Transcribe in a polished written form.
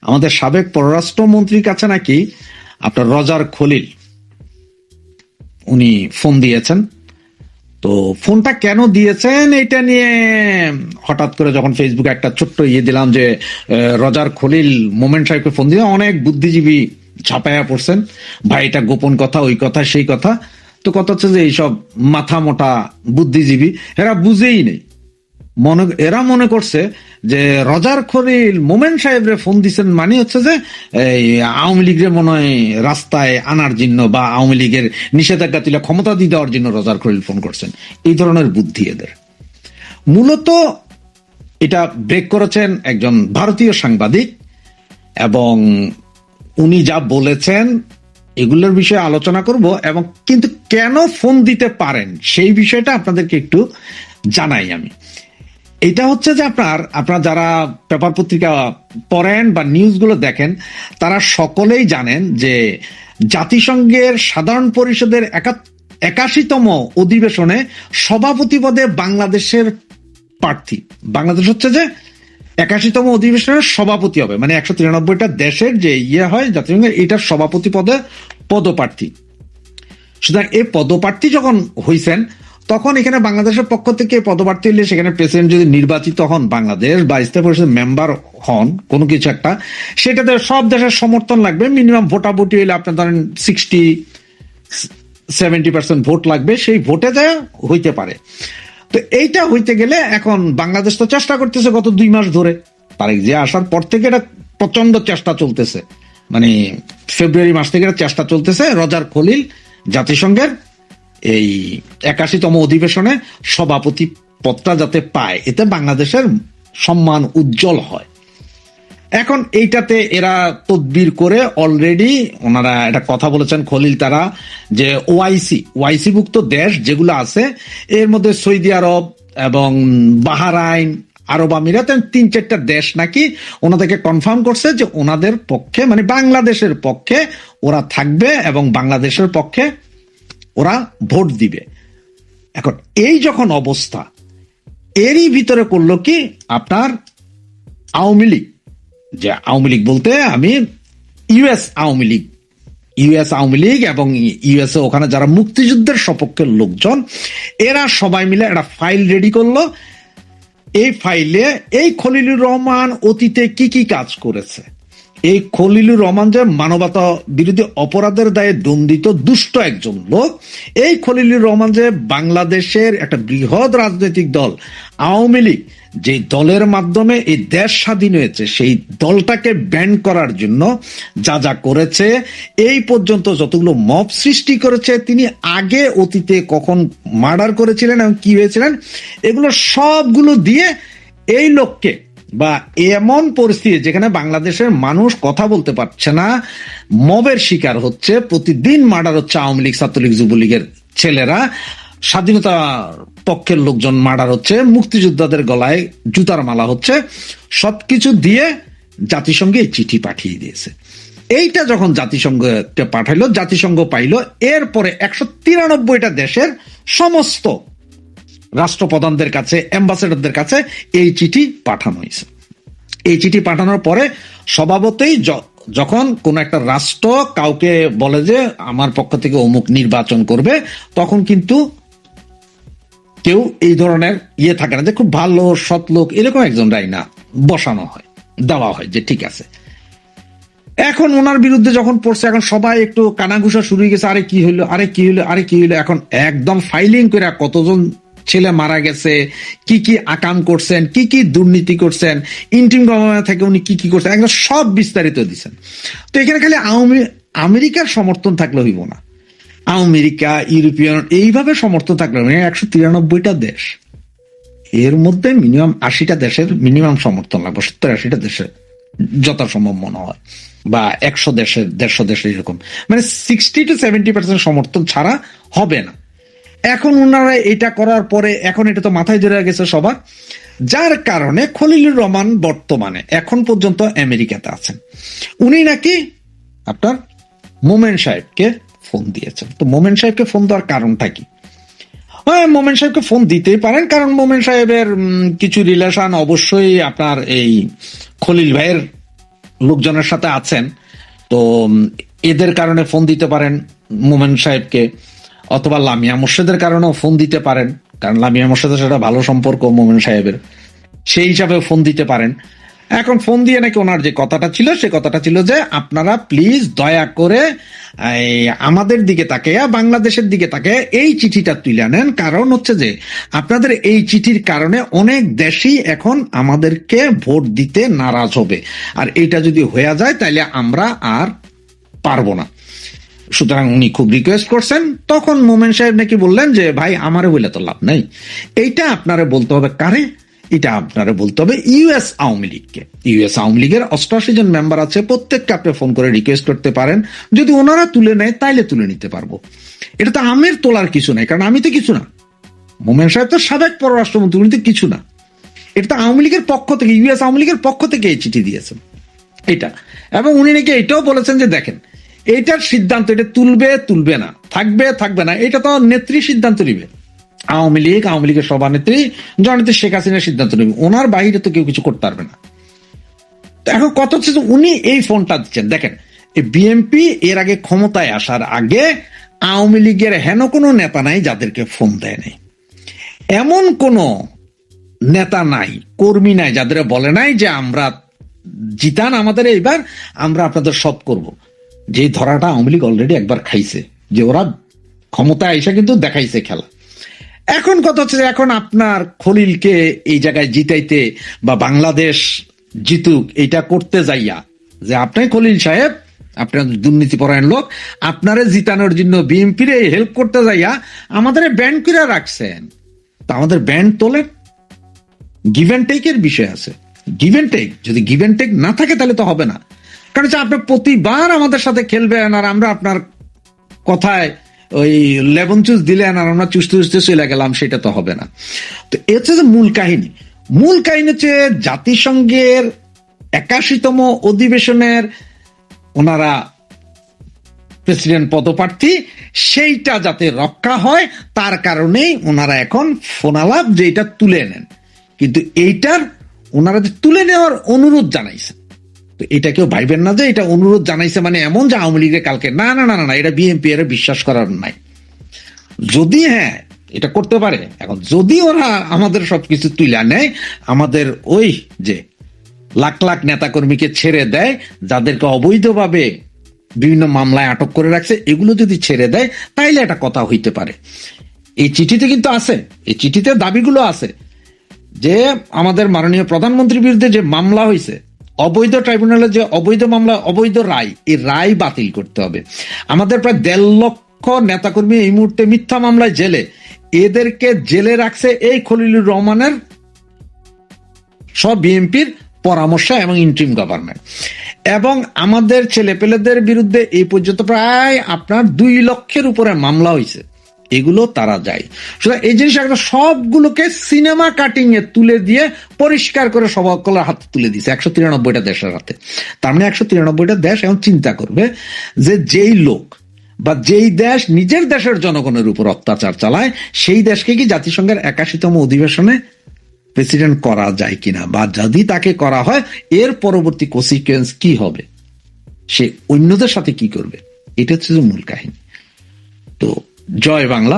আমাদের সাবেক পররাষ্ট্রমন্ত্রীর কাছে নাকি আপনার রজার খলিল উনি ফোন দিয়েছেন। তো ফোনটা কেন দিয়েছেন এটা নিয়ে হঠাৎ করে যখন ফেসবুকে একটা ছোট্ট দিলাম যে রজার খলিল মোমেন সাহেবকে ফোন দিয়ে, অনেক বুদ্ধিজীবী ঝাঁপাইয়া পড়ছেন, ভাই এটা গোপন কথা, ওই কথা সেই কথা। তো কথা হচ্ছে যে এইসব মাথা মোটা বুদ্ধিজীবী এরা বুঝেই নেই, এরা মনে করছে যে রজার খলিল মোমেন সাহেবরে ফোন দিচ্ছেন মানে হচ্ছে যে এই আওয়ামী লীগের মনে হয় রাস্তায় আনার জন্য বা আওয়ামী লীগের নিষেধাজ্ঞা তুলে ক্ষমতা দিয়ে দেওয়ার জন্য রজার খলিল ফোন করছেন। এই ধরনের বুদ্ধি এদের। মূলত এটা ব্রেক করেছেন একজন ভারতীয় সাংবাদিক, এবং উনি যা বলেছেন এগুলোর বিষয়ে আলোচনা করব, এবং কিন্তু কেন ফোন দিতে পারেন সেই বিষয়টা আপনাদেরকে একটু জানাই আমি। এটা হচ্ছে যে আপনারা যারা পেপার পত্রিকা পড়েন বা নিউজগুলো দেখেন তারা সকলেই জানেন যে জাতিসংঘের সাধারণ পরিষদের 81তম অধিবেশনে সভাপতি পদে বাংলাদেশের প্রার্থী, বাংলাদেশ হচ্ছে যে 81তম অধিবেশনের সভাপতি হবে, মানে 193টা দেশের যে হয় জাতিসংঘের, এটার সভাপতি পদে পদপ্রার্থী। সুতরাং এই পদপ্রার্থী যখন হইছেন তখন এখানে বাংলাদেশের পক্ষ থেকে পদপ্রার্থী হলে সেখানে প্রেসিডেন্ট যদি নির্বাচিত হন, বাংলাদেশ বা স্থায়ী পরিষদের মেম্বার হন কোনো কিছু একটা, সেটাতে সব দেশের সমর্থন লাগবে। মিনিমাম ভোটাভুটি হইলে আপনার ধরেন 60-70% ভোট লাগবে, সেই ভোটে যায় হইতে পারে। তো এইটা হইতে গেলে এখন বাংলাদেশ তো চেষ্টা করতেছে গত 2 মাস ধরে, তারেক জিয়া আসার পর থেকে এটা প্রচন্ড চেষ্টা চলতেছে, মানে ফেব্রুয়ারি মাস থেকে চেষ্টা চলতেছে রজার খলিল জাতিসংঘের এই 81তম অধিবেশনে সভাপতি পদটা যাতে পায়, এতে বাংলাদেশের সম্মান উজ্জ্বল হয়। এখন এইটাতে এরা তদবির করে অলরেডি ওনারা একটা কথা বলেছেন খলিল তারা, যে ওআইসি ভুক্ত দেশ যেগুলো আছে এর মধ্যে সৌদি আরব এবং বাহরাইন, আরব আমিরাত, 3-4টা দেশ নাকি ওনাদেরকে কনফার্ম করছে যে ওনাদের পক্ষে মানে বাংলাদেশের পক্ষে ওরা থাকবে এবং বাংলাদেশের পক্ষে ওরা ভোট দিবে। এখন এই যখন অবস্থা, এরই ভিতরে করলো কি আপনার আওয়ামী লীগ, যে আওয়ামী লীগ বলতে আমি ইউএস আওয়ামী লীগ এবং ইউএসএ ওখানে যারা মুক্তিযুদ্ধের সপক্ষের লোকজন, এরা সবাই মিলে একটা ফাইল রেডি করলো। এই ফাইলে এই খলিলুর রহমান অতীতে কি কি কাজ করেছে, এই খলিলুর রহমান যে মানবতা বিরোধী অপরাধের দায়ে দণ্ডিত দুষ্ট একজন লোক, এই খলিলুর রহমান যে বাংলাদেশের একটা বৃহৎ রাজনৈতিক দল আওয়ামী লীগ, যে দলের মাধ্যমে এই দেশ স্বাধীন হয়েছে, সেই দলটাকে ব্যান করার জন্য যা যা করেছে, এই পর্যন্ত যতগুলো মব সৃষ্টি করেছে, তিনি আগে অতীতে কখন মার্ডার করেছিলেন এবং কি হয়েছিলেন, এগুলো সবগুলো দিয়ে এই লোককে, বা এমন পরিস্থিতি যেখানে বাংলাদেশের মানুষ কথা বলতে পারছে না, মবের শিকার হচ্ছে, প্রতিদিন মার্ডার হচ্ছে আওয়ামী লীগ, ছাত্রলীগ, যুবলীগের ছেলেরা, স্বাধীনতা পক্ষের লোকজন মার্ডার হচ্ছে, মুক্তিযোদ্ধাদের গলায় জুতার মালা হচ্ছে, সবকিছু দিয়ে জাতিসংঘে এই চিঠি পাঠিয়ে দিয়েছে। এইটা যখন জাতিসংঘকে পাঠাইলো, জাতিসংঘ পাইলো, এরপরে 193টা দেশের সমস্ত রাষ্ট্রপ্রধানদের কাছে, অ্যাম্বাসেডরদের কাছে এই চিঠি পাঠানো হয়েছে। এই চিঠি পাঠানোর পরে স্বভাবতই যখন কোন একটা রাষ্ট্র কাউকে বলে যে আমার পক্ষ থেকে অমুক নির্বাচন করবে, তখন কিন্তু কেউ এই ধরনের থাকে না যে খুব ভালো সৎ লোক এরকম একজন রাইনা বসানো হয়, দেওয়া হয় যে ঠিক আছে। এখন ওনার বিরুদ্ধে যখন পড়ছে, এখন সবাই একটু কানাঘুষা শুরু হয়ে গেছে, আরে কি হইলো, এখন একদম ফাইলিং করে কতজন ছেলে মারা গেছে, কি কি আকাম করছেন, কি কি দুর্নীতি করছেন, ইন্টিম গভর্নমেন্ট থেকে উনি কি কি করছেন, একদম সব বিস্তারিত দিচ্ছেন। তো এখানে খালি আমেরিকার সমর্থন থাকলে হইব না, আমেরিকা, ইউরোপিয়ান এইভাবে সমর্থন থাকলে 193টা দেশ, এর মধ্যে মিনিমাম 80টা দেশের মিনিমাম সমর্থন লাগবে, 70-80টা দেশের যথাসম্ভব মনে হয়, বা 100 দেশের, 150 দেশের, এরকম মানে 60-70% সমর্থন ছাড়া হবে না। এখন ওনারা এটা করার পরে এখন এটা তো মাথায় ধরে গেছে সবার, যার কারণে খলিলুর রহমান বর্তমানে এখন পর্যন্ত আমেরিকাতে আছেন। উনি নাকি আপনার মোমেন সাহেবকে ফোন দিয়েছেন। তো মোমেন সাহেবকে ফোন দেওয়ার কারণটা কি? মোমেন সাহেবকে ফোন দিতেই পারেন, কারণ মোমেন সাহেবের কিছু রিলেশন অবশ্যই আপনার এই খলিল ভাইয়ের লোকজনের সাথে আছেন, তো এদের কারণে ফোন দিতে পারেন মোমেন সাহেবকে, অথবা লামিয়া মোর্শেদের কারণেও ফোন দিতে পারেন, কারণ লামিয়া মোর্শেদের সাথে ভালো সম্পর্ক মোমেন সাহেবের, সেই হিসাবে ফোন দিতে পারেন। এখন ফোন দিয়ে নাকি ওনার যে কথাটা ছিল, সে কথাটা ছিল যে আপনারা প্লিজ দয়া করে আমাদের দিকে তাকে, বাংলাদেশের দিকে তাকে এই চিঠিটা তুলে নেন, কারণ হচ্ছে যে আপনাদের এই চিঠির কারণে অনেক দেশই এখন আমাদেরকে ভোট দিতে নারাজ হবে, আর এটা যদি হয়ে যায় তাহলে আমরা আর পারবো না। সুতরাং উনি খুব রিকোয়েস্ট করছেন। তখন মোমেন সাহেব নাকি বললেন যে ভাই আমারে বলে তো লাভ নাই, এইটা আপনারে বলতে হবে কারে, এটা আপনারা বলতে হবে ইউএস আওয়ামী লীগকে। ইউএস আওয়ামী লীগের 88 জন মেম্বার আছে, প্রত্যেককে আপনি ফোন করে রিকোয়েস্ট করতে পারেন, যদি ওনারা তুলে নেয় তাইলে তুলে নিতে পারবো। এটা তো আমের তোলার কিছু নাই, কারণ আমি তো কিছু না, মোমেন সাহেব তো সাবেক পররাষ্ট্রমন্ত্রী, উনি তো কিছু না। এটা তো আওয়ামী লীগের পক্ষ থেকে, ইউএস আওয়ামী লীগের পক্ষ থেকে এই চিঠি দিয়েছেন এটা। এবং উনি নাকি এটাও বলেছেন যে দেখেন এইটার সিদ্ধান্ত, এটা তুলবে তুলবে না, থাকবে থাকবে না, এটা তো নেত্রী সিদ্ধান্ত নিবে। আওয়ামী লীগের সভানেত্রী জননেত্রী শেখ হাসিনার সিদ্ধান্ত নেবে, ওনার বাইরে তো কেউ কিছু করতে পারবে না। এখন কথা হচ্ছে যে উনি এই ফোনটা দিচ্ছেন। দেখেন এই বিএনপি এর আগে ক্ষমতায় আসার আগে আওয়ামী লীগের হেন কোনো নেতা নাই যাদেরকে ফোন দেয় নাই, এমন কোন নেতা নাই, কর্মী নাই যাদের বলে নাই যে আমরা জিতান আমাদের এইবার, আমরা আপনাদের সব করব। যে ধরাটা আওয়ামী লীগ অলরেডি একবার খাইছে, যে ওরা ক্ষমতায় এসে কিন্তু দেখাইছে খেলা। এখন কথা হচ্ছে যে এখন আপনার খলিলকে এই জায়গায় জিতাইতে বা বাংলাদেশ জিতুক এটা করতে যাইয়া, যে আপনি খলিল সাহেব, আপনার দুর্নীতিপরায়ণ লোক, আপনারে জিতানোর জন্য বিএনপির হেল্প করতে যাইয়া আমাদের ব্যান্ড করে রাখছেন। তা আমাদের ব্যান্ড তোলেন, গিভ অ্যান্ড টেকের বিষয় আছে, গিভ অ্যান্ড টেক, যদি গিভ অ্যান্ড টেক না থাকে তাহলে তো হবে না। কারণ হচ্ছে আপনি প্রতিবার আমাদের সাথে খেলবেন আর আমরা আপনার কথায় ওই লেবন চুস দিলেন আর আমরা চুষতে চুষতে চলে গেলাম, সেটা তো হবে না। তো এ হচ্ছে যে মূল কাহিনী। মূল কাহিনী হচ্ছে জাতিসংঘের 81তম অধিবেশনের ওনারা প্রেসিডেন্ট পদপ্রার্থী, সেইটা যাতে রক্ষা হয় তার কারণেই ওনারা এখন ফোনালাপ যে এটা তুলে নেন, কিন্তু এইটার ওনারা যে তুলে নেওয়ার অনুরোধ জানাইছে, তো এটা কেউ ভাইবেন না যে এটা অনুরোধ জানাইছে মানে এমন যে আওয়ামী লীগের কালকে, না না না না, এটা বিএনপি এর বিশ্বাস করার নাই। যদি হ্যাঁ এটা করতে পারে, এখন যদি ওরা আমাদের সবকিছু তুলে নেয়, আমাদের ওই যে লাখ লাখ নেতাকর্মীকে ছেড়ে দেয়, যাদেরকে অবৈধভাবে বিভিন্ন মামলায় আটক করে রাখছে, এগুলো যদি ছেড়ে দেয় তাইলে একটা কথা হইতে পারে। এই চিঠিতে কিন্তু আছে, এই চিঠিতে দাবিগুলো আছে যে আমাদের মাননীয় প্রধানমন্ত্রীর বিরুদ্ধে যে মামলা হয়েছে, অবৈধ ট্রাইব্যুনালে যে অবৈধ মামলা, অবৈধ রায়, এই রায় বাতিল করতে হবে। আমাদের প্রায় 1.5 লক্ষ নেতাকর্মী এই মুহূর্তে মিথ্যা মামলায় জেলে, এদেরকে জেলে রাখছে এই খলিলুর রহমানের সব বিএনপির পরামর্শ এবং ইন্টারিম গভর্নমেন্ট। এবং আমাদের ছেলেপেলেদের বিরুদ্ধে এই পর্যন্ত প্রায় আপনার 2 লক্ষের উপরে মামলা হয়েছে, এগুলো তারা যায়। সুতরাং এই জিনিস একটা সবগুলোকে সিনেমা কাটিং এ তুলে দিয়ে পরিষ্কার করে সকলের হাতে তুলে দিয়েছে 193টা দেশের হাতে। তার মানে 193টা দেশ এখন চিন্তা করবে যে যেই লোক বা যেই দেশ নিজের দেশের জনগণের উপর অত্যাচার চালায়, সেই দেশকে কি জাতিসংঘের 81তম অধিবেশনে প্রেসিডেন্ট করা যায় কিনা, বা যদি তাকে করা হয় এর পরবর্তী কনসিকুয়েন্স কি হবে, সে অন্যদের সাথে কি করবে, এটা হচ্ছে যে মূল কাহিনী। তো জয় বাংলা।